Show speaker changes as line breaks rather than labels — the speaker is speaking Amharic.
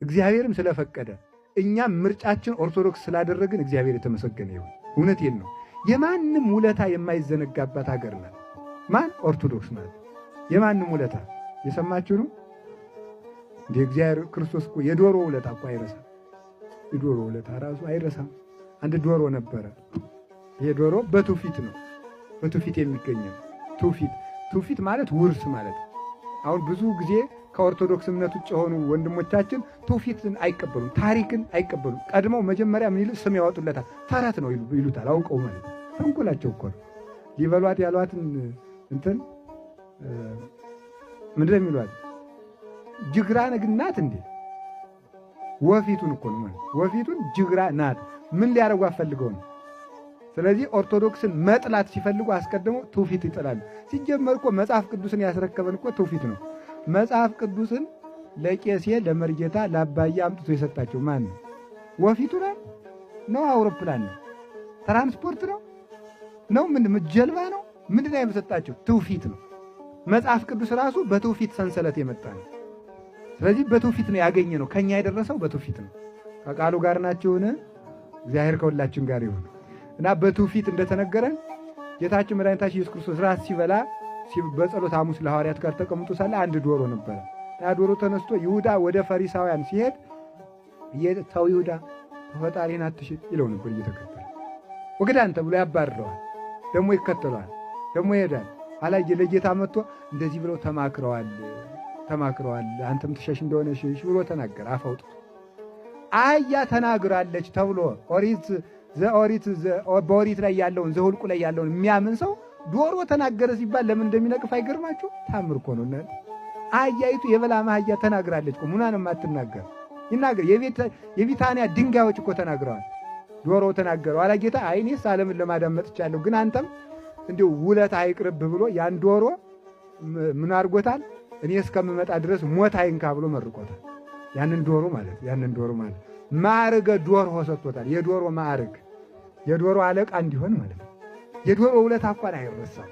እግዚአብሔርም ስለፈቀደ እኛም ምርጫችን ኦርቶዶክስ ስላደረግን እግዚአብሔር የተመሰገነ ይሁን። እውነቴን ነው። የማንም ውለታ የማይዘነጋባት ሀገር ናት። ማን? ኦርቶዶክስ ናት። የማንም ውለታ የሰማችሁ ነው። እንደ እግዚአብሔር ክርስቶስ እኮ የዶሮ ውለታ እኮ አይረሳም። የዶሮ ውለታ ራሱ አይረሳም። አንድ ዶሮ ነበረ። ይሄ ዶሮ በትውፊት ነው፣ በትውፊት የሚገኘው ትውፊት ማለት ውርስ ማለት። አሁን ብዙ ጊዜ ከኦርቶዶክስ እምነት ውጭ የሆኑ ወንድሞቻችን ትውፊትን አይቀበሉም፣ ታሪክን አይቀበሉም። ቀድመው መጀመሪያ ምን ይሉ ስም ያወጡለታል። ተረት ነው ይሉታል። አውቀው ማለት ተንኮላቸው እኮ ነው። ሊበሏት ያሏትን እንትን ምንድን ነው የሚሏት? ጅግራ ናት እንዴ? ወፊቱን እኮ ነው ማለት ወፊቱን ጅግራ ናት። ምን ሊያደርጉ አፈልገው ነው? ስለዚህ ኦርቶዶክስን መጥላት ሲፈልጉ አስቀድመው ትውፊት ይጥላሉ። ሲጀመር እኮ መጽሐፍ ቅዱስን ያስረከበን እኮ ትውፊት ነው። መጽሐፍ ቅዱስን ለቄሴ ለመርጌታ ለአባዬ አምጥቶ የሰጣቸው ማን ነው? ወፊቱ ነው? አውሮፕላን ነው? ትራንስፖርት ነው? ጀልባ ነው? ምንድን ነው የሰጣቸው? ትውፊት ነው። መጽሐፍ ቅዱስ ራሱ በትውፊት ሰንሰለት የመጣ ነው። ስለዚህ በትውፊት ነው ያገኘ ነው። ከኛ የደረሰው በትውፊት ነው። ከቃሉ ጋር ናችሁን? እግዚአብሔር ከሁላችን ጋር ይሁን እና በትውፊት እንደተነገረን ጌታችን መድኃኒታችን ኢየሱስ ክርስቶስ ራት ሲበላ በጸሎት ሐሙስ ለሐዋርያት ጋር ተቀምጦ ሳለ አንድ ዶሮ ነበረ። ያ ዶሮ ተነስቶ ይሁዳ ወደ ፈሪሳውያን ሲሄድ ተው ይሁዳ ፈጣሪን አትሽጥ ይለው ነበር እየተከተለ ወግዳን ተብሎ ያባርረዋል። ደግሞ ይከተለዋል፣ ደግሞ ይሄዳል። አላየ ለጌታ መጥቶ እንደዚህ ብለው ተማክረዋል አንተም ትሸሽ እንደሆነ ሽሽ ብሎ ተናገረ። አፋውጥቶ አህያ ተናግራለች ተብሎ በኦሪት ላይ ያለውን ዘሁልቁ ላይ ያለውን የሚያምን ሰው ዶሮ ተናገረ ሲባል ለምን እንደሚነቅፍ አይገርማችሁ? ታምር እኮ ነው። አህያይቱ የበላም አህያ ተናግራለች እኮ ምኗን የማትናገር ይናገር። የቢታንያ ድንጋዮች እኮ ተናግረዋል። ዶሮ ተናገረው። አላ ጌታ አይኔስ ዓለምን ለማዳመጥ ይቻለሁ፣ ግን አንተም እንዲሁ ውለታ አይቅርብ ብሎ ያን ዶሮ ምን አድርጎታል? እኔ እስከምመጣ ድረስ ሞት አይንካ ብሎ መርቆታል። ያንን ዶሮ ማለት ማዕርገ ዶሮ ሰጥቶታል። የዶሮ ማዕርግ የዶሮ አለቃ እንዲሆን ማለት ነው። የዶሮ ውለታ እንኳን አይረሳም።